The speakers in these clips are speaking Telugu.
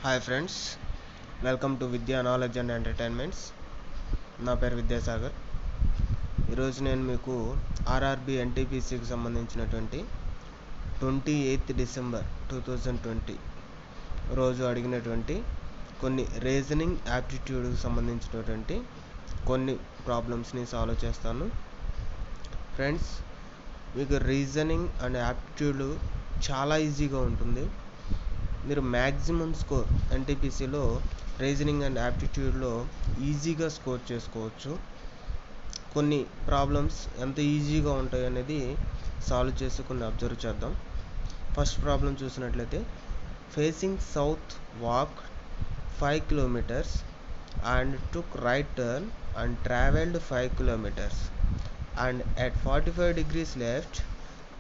హాయ్ ఫ్రెండ్స్, వెల్కమ్ టు విద్యా నాలెడ్జ్ అండ్ ఎంటర్టైన్మెంట్స్. నా పేరు విద్యాసాగర్. ఈరోజు నేను మీకు ఆర్ఆర్బి ఎన్టీపీసీకి సంబంధించినటువంటి 28 డిసెంబర్ 2020 రోజు అడిగినటువంటి కొన్ని రీజనింగ్ యాప్టిట్యూడ్కి సంబంధించినటువంటి కొన్ని ప్రాబ్లమ్స్ని సాల్వ్ చేస్తాను. ఫ్రెండ్స్, మీకు రీజనింగ్ అండ్ యాప్టిట్యూడ్ చాలా ఈజీగా ఉంటుంది. మీరు మ్యాక్సిమం స్కోర్ ఎన్టీపీసీలో రీజనింగ్ అండ్ యాప్టిట్యూడ్లో ఈజీగా స్కోర్ చేసుకోవచ్చు. కొన్ని ప్రాబ్లమ్స్ ఎంత ఈజీగా ఉంటాయి అనేది సాల్వ్ చేసి కొన్ని అబ్జర్వ్ చేద్దాం. ఫస్ట్ ప్రాబ్లం చూసినట్లయితే, facing south walk 5 kilometers and took right turn and travelled 5 kilometers and at 45 degrees left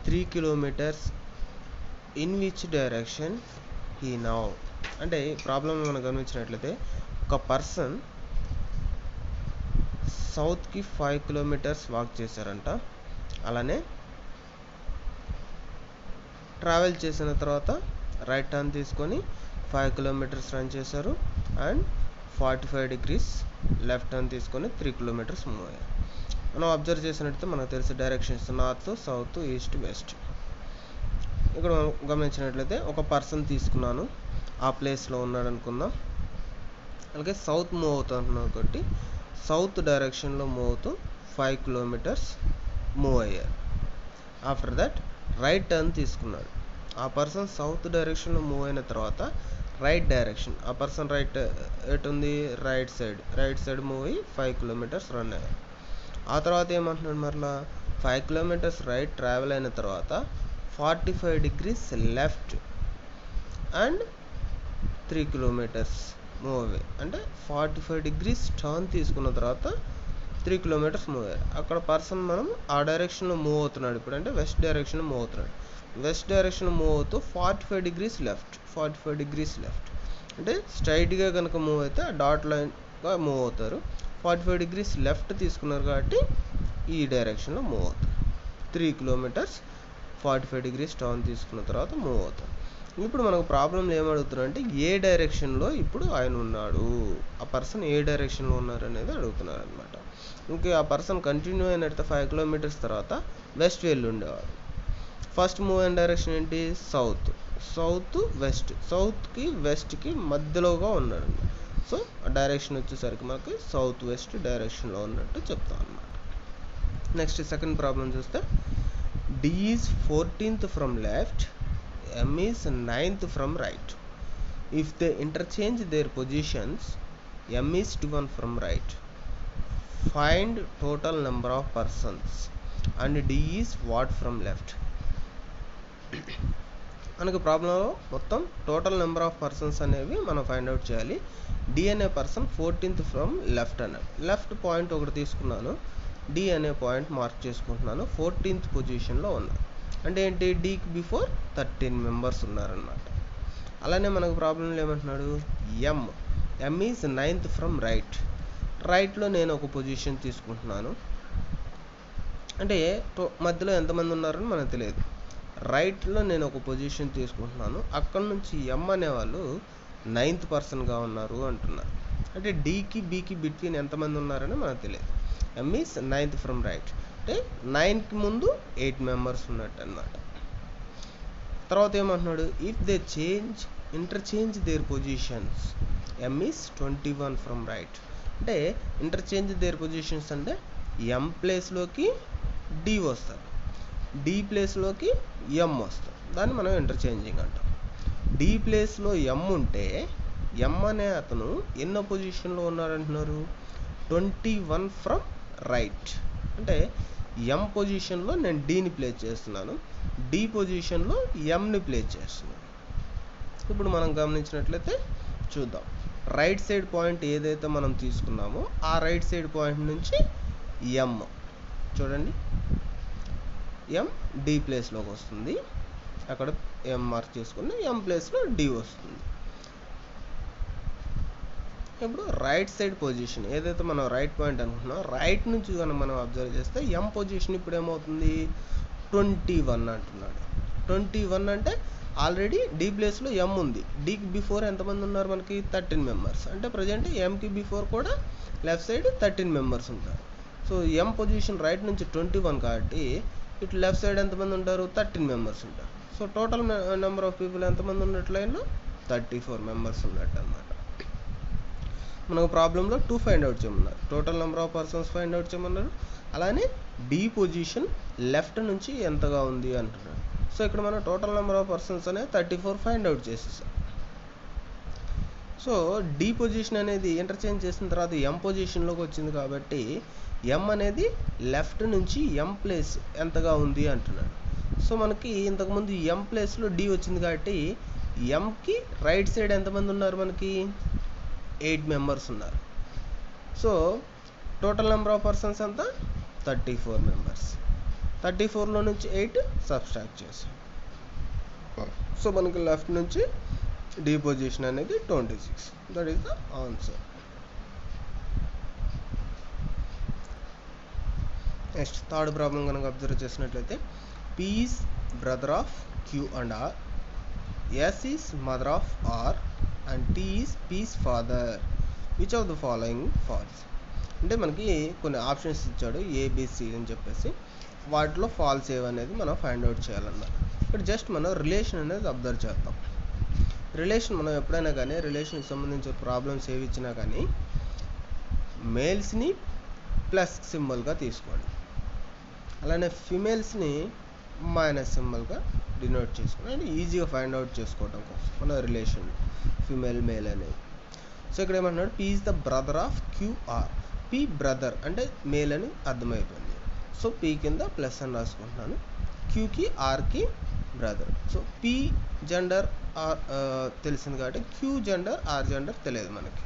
3 kilometers. In which direction he now? అంటే ప్రాబ్లం మనం గమనించినట్లయితే, ఒక పర్సన్ సౌత్కి 5 kilometers వాక్ చేశారంట. అలానే ట్రావెల్ చేసిన తర్వాత రైట్ టర్న్ తీసుకొని 5 kilometers రన్ చేశారు అండ్ 45 degrees లెఫ్ట్ టర్న్ తీసుకొని 3 kilometers మూవ్ అయ్యారు. మనం అబ్జర్వ్ చేసినట్లయితే మనకు తెలిసే directions north, south, east, west. ఇక్కడ గమనించినట్లయితే ఒక పర్సన్ తీసుకున్నాను, ఆ ప్లేస్లో ఉన్నాడు అనుకుందాం. అలాగే సౌత్ మూవ్ అవుతున్నాను కాబట్టి సౌత్ డైరెక్షన్లో మూవ్ అవుతూ 5 kilometers మూవ్ అయ్యారు. ఆఫ్టర్ దట్ రైట్ టర్న్ తీసుకున్నాడు. ఆ పర్సన్ సౌత్ డైరెక్షన్లో మూవ్ అయిన తర్వాత రైట్ డైరెక్షన్, ఆ పర్సన్ రైట్ ఎటు ఉంది, రైట్ సైడ్ మూవ్ అయ్యి 5 kilometers రన్ అయ్యారు. ఆ తర్వాత ఏమంటున్నాడు, మరలా 5 kilometers రైట్ ట్రావెల్ అయిన తర్వాత 45 degrees left and 3 kilometers move away. అంటే 45 degrees టర్న్ తీసుకున్న తర్వాత 3 kilometers మూవ్ అయ్యారు. అక్కడ పర్సన్ మనం ఆ డైరెక్షన్లో మూవ్ అవుతున్నాడు. ఇప్పుడు అంటే వెస్ట్ డైరెక్షన్లో మూవ్ అవుతున్నాడు. వెస్ట్ డైరెక్షన్ మూవ్ అవుతూ 45 degrees లెఫ్ట్ అంటే స్ట్రైట్గా కనుక మూవ్ అయితే ఆ డాట్ లైన్గా మూవ్ అవుతారు. 45 degrees లెఫ్ట్ తీసుకున్నారు కాబట్టి ఈ డైరెక్షన్లో మూవ్ అవుతారు. 3 kilometers 45 degrees టర్న్ తీసుకున్న తర్వాత మూవ్ అవుతారు. ఇప్పుడు మనకు ప్రాబ్లంలో ఏమడుగుతున్నారు అంటే, ఏ డైరెక్షన్లో ఇప్పుడు ఆయన ఉన్నాడు, ఆ పర్సన్ ఏ డైరెక్షన్లో ఉన్నారు అనేది అడుగుతున్నారు అనమాట. ఇంకా ఆ పర్సన్ కంటిన్యూ అయినట్టు 5 kilometers తర్వాత వెస్ట్ వెళ్ళి ఉండేవాడు. ఫస్ట్ మూవ్ అయిన డైరెక్షన్ ఏంటి, సౌత్ వెస్ట్, సౌత్కి వెస్ట్కి మధ్యలోగా ఉన్నాడు. సో ఆ డైరెక్షన్ వచ్చేసరికి మనకి సౌత్ వెస్ట్ డైరెక్షన్లో ఉన్నట్టు చెప్తాం అన్నమాట. నెక్స్ట్ సెకండ్ ప్రాబ్లం చూస్తే, D is 14th from left, M is 9th from right. If they interchange their positions, M is 21 from right. Find total number of persons and D is what from left. మనకు ప్రాబ్లంలో మొత్తం టోటల్ నెంబర్ ఆఫ్ పర్సన్స్ అనేవి మనం ఫైండ్ అవుట్ చేయాలి. డి అనే పర్సన్ 14th ఫ్రమ్ లెఫ్ట్ అన్నాడు. లెఫ్ట్ పాయింట్ ఒకటి తీసుకున్నాను, డి అనే పాయింట్ మార్క్ చేసుకుంటున్నాను. 14th పొజిషన్లో ఉన్నారు అంటే ఏంటి, డీకి బిఫోర్ 13 members ఉన్నారన్నమాట. అలానే మనకు ప్రాబ్లంలో ఏమంటున్నాడు, ఎం ఈజ్ 9th ఫ్రమ్ రైట్లో నేను ఒక పొజిషన్ తీసుకుంటున్నాను. అంటే మధ్యలో ఎంతమంది ఉన్నారని మనకు తెలియదు. రైట్లో నేను ఒక పొజిషన్ తీసుకుంటున్నాను. అక్కడ నుంచి ఎం అనేవాళ్ళు 9th పర్సన్గా ఉన్నారు అంటున్నారు. అంటే డీకి బీకి బిట్వీన్ ఎంతమంది ఉన్నారని మనకు తెలియదు. ఎం ఈజ్ 9th ఫ్రమ్ రైట్ అంటే 9కి ముందు 8 members ఉన్నట్టు అన్నమాట. తర్వాత ఏమంటున్నాడు, if they interchange there positions, M is 21 from right. అంటే ఇంటర్చేంజ్ దేర్ పొజిషన్స్ అంటే ఎం ప్లేస్లోకి డి వస్తారు, డి ప్లేస్లోకి ఎం వస్తారు. దాన్ని మనం ఇంటర్చేంజింగ్ అంటాం. డి ప్లేస్లో ఎం ఉంటే ఎం అనే అతను ఎన్నో పొజిషన్లో ఉన్నారంటున్నారు, 21 ఫ్రమ్ రైట్. అంటే ఎం పొజిషన్లో నేను డీని ప్లేస్ చేస్తున్నాను, డి పొజిషన్లో ఎంని ప్లేస్ చేస్తున్నాను. ఇప్పుడు మనం గమనించినట్లయితే చూద్దాం. రైట్ సైడ్ పాయింట్ ఏదైతే మనం తీసుకున్నామో ఆ రైట్ సైడ్ పాయింట్ నుంచి ఎం చూడండి, ఎం డి ప్లేస్లోకి వస్తుంది. అక్కడ ఎం మార్క్ చేసుకుని ఎం ప్లేస్లో డి వస్తుంది. ఇప్పుడు రైట్ సైడ్ పొజిషన్ ఏదైతే మనం రైట్ పాయింట్ అనుకుంటున్నాం, రైట్ నుంచి కనుక మనం అబ్జర్వ్ చేస్తే ఎం పొజిషన్ ఇప్పుడు ఏమవుతుంది, 21 అంటున్నాడు. 21 అంటే ఆల్రెడీ డి ప్లేస్లో ఎం ఉంది. డికి బిఫోర్ ఎంతమంది ఉన్నారు మనకి? 13 మెంబర్స్. అంటే ప్రజెంట్ ఎంకి బిఫోర్ కూడా లెఫ్ట్ సైడ్ 13 మెంబర్స్ ఉంటారు. సో ఎం పొజిషన్ రైట్ నుంచి 21 కాబట్టి ఇటు లెఫ్ట్ సైడ్ ఎంతమంది ఉంటారు? 13 మెంబర్స్ ఉంటారు. So total number of people ఎంతమంది ఉన్నట్లయినా 34 మెంబర్స్ ఉన్నట్టు అనమాట. మనకు ప్రాబ్లంలో 2 ఫైండ్ అవుట్ చేయమన్నారు. Total number of persons find out చేయమన్నారు. అలానే డి పొజిషన్ లెఫ్ట్ నుంచి ఎంతగా ఉంది అంటున్నాడు. సో ఇక్కడ మనం టోటల్ నెంబర్ ఆఫ్ పర్సన్స్ అనేది 34 ఫైండ్ అవుట్ చేసేసాం. సో డి పొజిషన్ అనేది ఇంటర్చేంజ్ చేసిన తర్వాత ఎం పొజిషన్లోకి వచ్చింది కాబట్టి ఎం అనేది లెఫ్ట్ నుంచి ఎం ప్లేస్ ఎంతగా ఉంది అంటున్నాడు. సో మనకి ఇంతకుముందు ఎం ప్లేస్లో డి వచ్చింది కాబట్టి ఎంకి రైట్ సైడ్ ఎంతమంది ఉన్నారు మనకి? 8 మెంబర్స్ ఉన్నారు. So total number of persons ఎంత? 34 మెంబర్స్. 34లో నుంచి 8 సబ్స్ట్రాక్ట్ చేసాం. సో మనకి లెఫ్ట్ నుంచి డి పొజిషన్ అనేది 26. That is the answer. Next third problem కనుక అబ్జర్వ్ చేసినట్లయితే P is brother of Q and R, S is mother of R and T is P's father. Which of the following false? అంటే మనకి కొన్ని ఆప్షన్స్ ఇచ్చాడు ఏబిసి అని చెప్పేసి, వాటిలో ఫాల్స్ ఏవనేది మనం ఫైండ్ అవుట్ చేయాలన్నమాట. ఇక్కడ జస్ట్ మనం రిలేషన్ అనేది అబ్జర్వ్ చేద్దాం. రిలేషన్ మనం ఎప్పుడైనా కానీ రిలేషన్కి సంబంధించిన ప్రాబ్లమ్స్ ఏవి ఇచ్చినా కానీ మేల్స్ని ప్లస్ సింబల్గా తీసుకోండి, అలానే ఫిమేల్స్ని మైనస్ సింబల్గా డినోట్ చేసుకోండి. అంటే ఈజీగా ఫైండ్ అవుట్ చేసుకోవడం కోసం మన రిలేషన్ ఫిమేల్ మేల్ అనేది. సో ఇక్కడ ఏమంటున్నాడు? P is the brother of QR. P brother అంటే మేల్ అని అర్థమైపోయింది. సో పీ కింద ప్లస్ అని రాసుకుంటున్నాను, క్యూకి ఆర్కి brother. So P gender R తెలిసింది కాబట్టి క్యూ జెండర్ ఆర్ జెండర్ తెలియదు మనకి.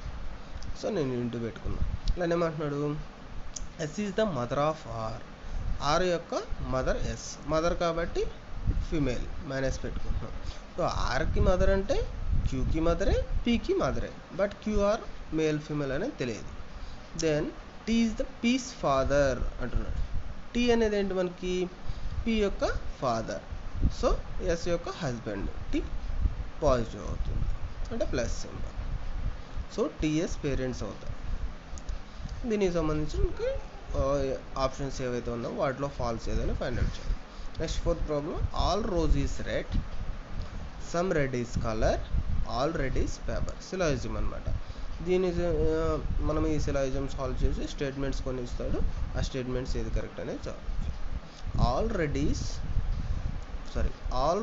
సో నేను ఇంటూ పెట్టుకున్నాను. ఇలా ఏమంటున్నాడు? S is the mother of R. R యొక్క మదర్ ఎస్, మదర్ కాబట్టి ఫిమేల్ మైనస్ పెట్టుకుంటున్నాం. సో ఆర్కి మదర్ అంటే క్యూకి మదరే, పీకి మదరే, బట్ క్యూఆర్ మేల్ ఫిమేల్ అనేది తెలియదు. Then T is the P's father అంటున్నాడు. టీ అనేది ఏంటి మనకి? పీ యొక్క ఫాదర్. సో ఎస్ యొక్క హస్బెండ్. టీ పాజిటివ్ అవుతుంది అంటే plus symbol. So TS parents అవుతారు. దీనికి సంబంధించి మనకి ఆప్షన్స్ ఏవైతే ఉన్నాయో వాటిలో ఫాల్స్ ఏదైనా ఫైండ్ అవుట్ చేయాలి. Next fourth problem, all rose is red, some red is colour, all red is paper. Syllogism అనమాట. దీని మనం ఈ సిలాజిజం సాల్వ్ చేసి స్టేట్మెంట్స్ కొన్ని ఇస్తాడు, ఆ స్టేట్మెంట్స్ ఏది కరెక్ట్ అనేది చాలు. ఆల్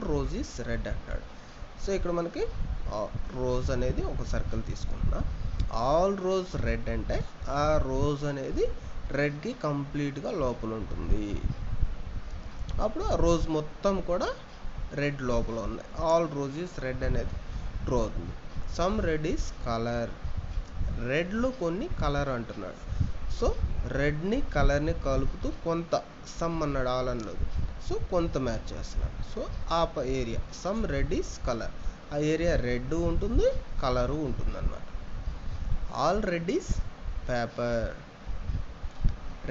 రోజ్ ఈస్ రెడ్ అంటాడు. సో ఇక్కడ మనకి రోజ్ అనేది ఒక సర్కిల్ తీసుకుంటున్నా. ఆల్ రోజ్ రెడ్ అంటే ఆ రోజ్ అనేది రెడ్కి కంప్లీట్గా లోపల ఉంటుంది. అప్పుడు ఆ రోజ్ మొత్తం కూడా రెడ్ లోపల ఉన్నాయి. ఆల్ రోజ్ ఈస్ రెడ్ అనేది ట్రూ అవుతుంది. Some red is colour. రెడ్లో కొన్ని కలర్ అంటున్నాడు. సో రెడ్ని కలర్ని కలుపుతూ కొంత సమ్ అన్నాడు, ఆల్ అన్నాడు. సో కొంత మ్యాచ్ చేస్తున్నాడు. సో ఆ area some red is colour, ఆ ఏరియా రెడ్ ఉంటుంది కలరు ఉంటుంది అన్నమాట. All red is paper.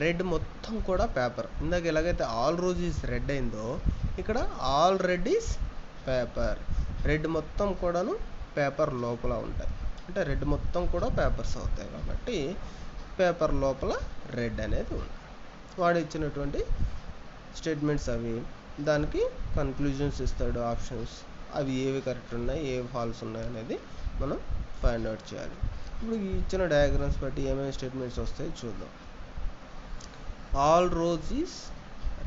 Red మొత్తం కూడా పేపర్. ఇందాక ఎలాగైతే ఆల్ రోజ్ ఈస్ రెడ్ అయిందో ఇక్కడ all red is paper. Red మొత్తం కూడాను పేపర్ లోపల ఉంటాయి. అంటే రెడ్ మొత్తం కూడా పేపర్స్ అవుతాయి కాబట్టి పేపర్ లోపల రెడ్ అనేది ఉంది. వాడు ఇచ్చినటువంటి స్టేట్మెంట్స్ అవి, దానికి కన్క్లూజన్స్ ఇస్తాడు, ఆప్షన్స్, అవి ఏవి కరెక్ట్ ఉన్నాయి ఏవి ఫాల్స్ ఉన్నాయి అనేది మనం ఫైండ్ అవుట్ చేయాలి. ఇప్పుడు ఇచ్చిన డయాగ్రామ్స్ బట్టి ఏమేమి స్టేట్మెంట్స్ వస్తాయో చూద్దాం. ఆల్ రోజ్ ఈస్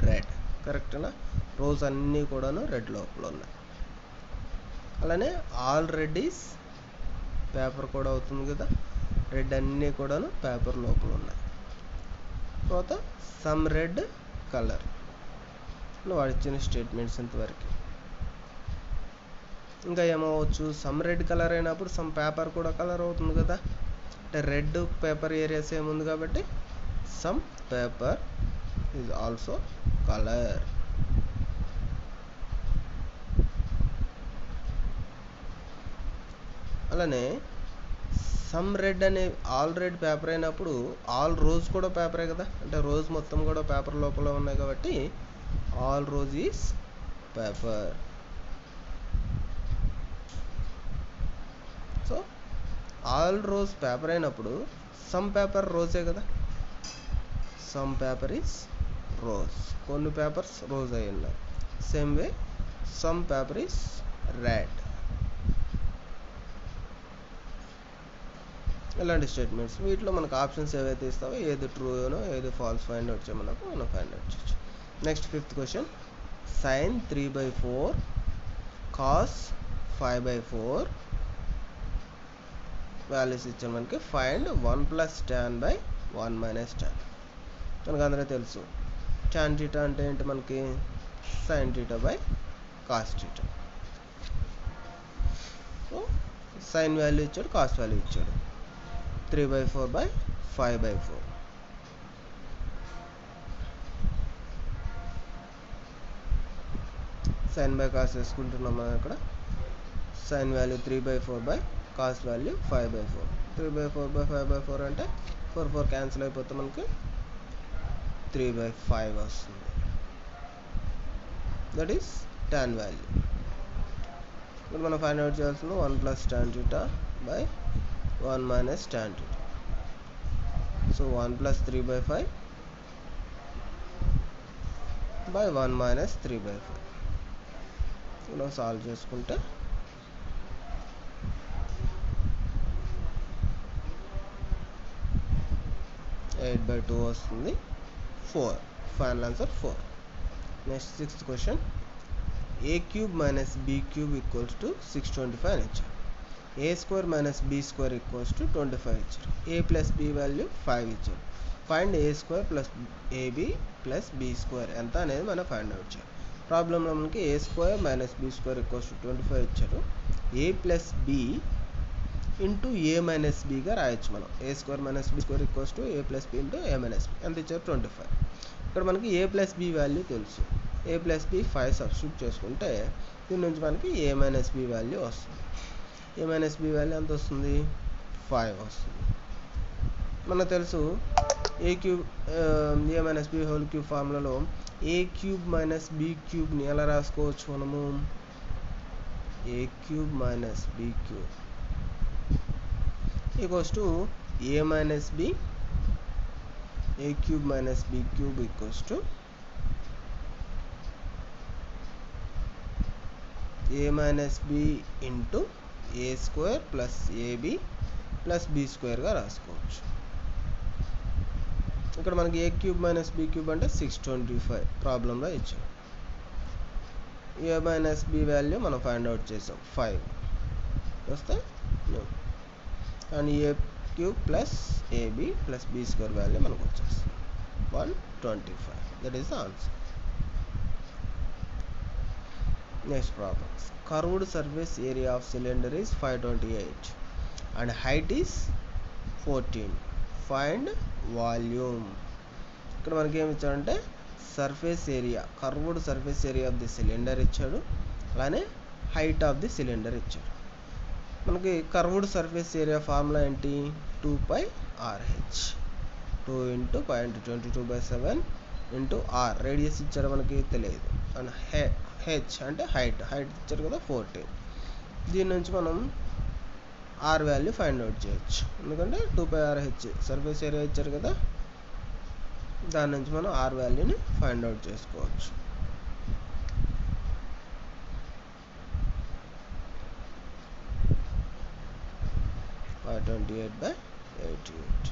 రెడ్ కరెక్టేనా? రోజ్ అన్నీ కూడాను రెడ్ లోపల ఉన్నాయి. అలానే ఆల్ రెడ్ ఈస్ పేపర్ కూడా అవుతుంది కదా, రెడ్ అన్నీ కూడాను పేపర్ లోపల ఉన్నాయి. తర్వాత సమ్ రెడ్ కలర్, వాడు ఇచ్చిన స్టేట్మెంట్స్ ఇంతవరకు. ఇంకా ఏమవచ్చు? సమ్ రెడ్ కలర్ అయినప్పుడు సమ్ పేపర్ కూడా కలర్ అవుతుంది కదా, అంటే రెడ్ పేపర్ ఏరియా సేమ్ ఉంది కాబట్టి some paper is also colour. అలానే సమ్ రెడ్ అనే ఆల్ రెడ్ పేపర్ అయినప్పుడు ఆల్ రోజ్ కూడా పేపరే కదా, అంటే రోజ్ మొత్తం కూడా పేపర్ లోపల ఉన్నాయి కాబట్టి all rose is paper. So all rose paper అయినప్పుడు సమ్ పేపర్ రోజే కదా, సమ్ పేపర్ ఈజ్ రోజ్, కొన్ని పేపర్స్ రోజ్ అయి ఉన్నాయి. Same way some paper is red. ఇలాంటి స్టేట్మెంట్స్ వీటిలో మనకు ఆప్షన్స్ ఏవైతే ఇస్తావో ఏది ట్రూనో ఏది ఫాల్స్ ఫైండ్ అవుట్ చేయమన్నప్పుడు మనం ఫైండ్ అవుట్ చేయొచ్చు. Next 5th question, sin 3/4 cos 5/4 values ఇచ్చారు మనకి. Find 1 + tan / 1 - tan. మనకు అందరూ తెలుసు tan θ అంటే ఏంటి మనకి, sin θ / cos θ. So sin value ఇచ్చాడు, cos వాల్యూ ఇచ్చాడు. 3/4 / 5/4. sin బై కాస్ వేసుకుంటున్నాం మనం ఇక్కడ. sin value 3/4 cos value 5/4. 3/4 / 5/4 అంటే 4 4 క్యాన్సిల్ అయిపోతే మనకి 3/5 వస్తుంది. That is tan value. ఇప్పుడు మనం ఫైండ్ అవుట్ చేయాల్సింది 1 + tan θ / 1 - tan θ. సో 1 + 3/5 / 1 - 3/5. ఇలా సాల్వ్ చేసుకుంటే 8/2 వస్తుంది. 4. Final answer 4. Next 6th question, a³ - b³ = 625 అని ఇచ్చారు. a² - b² = 25 ఇచ్చారు. a + b వాల్యూ 5 ఇచ్చారు. ఫైండ్ a² + ab + b² ఎంత అనేది మనం ఫైండ్ అవుట్ చేయాలి. ప్రాబ్లంలో మనకి a² - b² = 25 ఇచ్చారు. a + b into a - b గా రాయొచ్చు మనం. a² - b² = a + b into a - b ఎంత ఇచ్చారు, 25. ఇక్కడ మనకి a + b వాల్యూ తెలుసు. a + b 5 సబ్స్టిట్యూట్ చేసుకుంటే దీని నుంచి మనకి a - b వాల్యూ వస్తుంది. a - b వాల్యూ ఎంత వస్తుంది, 5 వస్తుంది. మనకు తెలుసు a³ a - b whole cube ఫార్ములాలో a³ - b³ ఎలా రాసుకోవచ్చు మనము, a³ - b³ = a - b a - b a³ - b³ a - b into a² + ab + b² గా రాసుకోవచ్చు. ఇక్కడ మనకి a³ - b³ అంటే 625 ప్రాబ్లంలో ఇచ్చాం. a - b వాల్యూ మనం ఫైండ్ అవుట్ చేసాం 5 వస్తే and a³ + ab + b² value మనకు వచ్చేస్తుంది 125. That is the answer. Next problem, curved surface area of cylinder is 528 and height is 14. Find volume. ఇక్కడ మనకి ఏమి ఇచ్చాడంటే surface area, curved surface area of the cylinder ఇచ్చాడు, అలానే హైట్ ఆఫ్ ది సిలిండర్ ఇచ్చాడు. మనకి కర్వ్డ్ సర్ఫేస్ ఏరియా ఫార్ములా ఏంటి, 2πRh. 2 × 0.22/7 × r. రేడియస్ ఇచ్చారు మనకి తెలియదు. అండ్ h అంటే హైట్ ఇచ్చారు కదా 14. దీని నుంచి మనం r వాల్యూ ఫైండ్ అవుట్ చేయొచ్చు. ఎందుకంటే 2πRh సర్ఫేస్ ఏరియా ఇచ్చారు కదా, దాని నుంచి మనం r వాల్యూని ఫైండ్ అవుట్ చేసుకోవచ్చు. by 28/88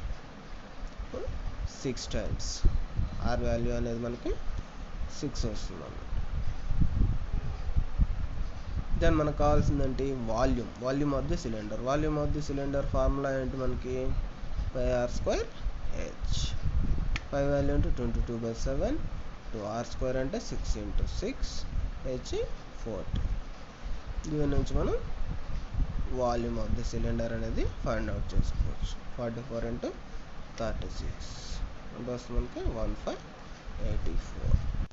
6 times r వాల్యూ అనేది మనకి 6 వస్తుంది. దెన్ మనకు కావాల్సిందంటే volume of the cylinder. Volume of the cylinder formula ఏంటి మనకి, πr² h. 5 వాల్యూ అంటే 22/7 r² అంటే 6 × 6 h 40. దీని నుంచి మనం వాల్యూమ్ ఆఫ్ ది సిలిండర్ అనేది ఫైండ్ అవుట్ చేసుకోవచ్చు. 44 × 36 అంటే వస్తుంది మనకి 1584.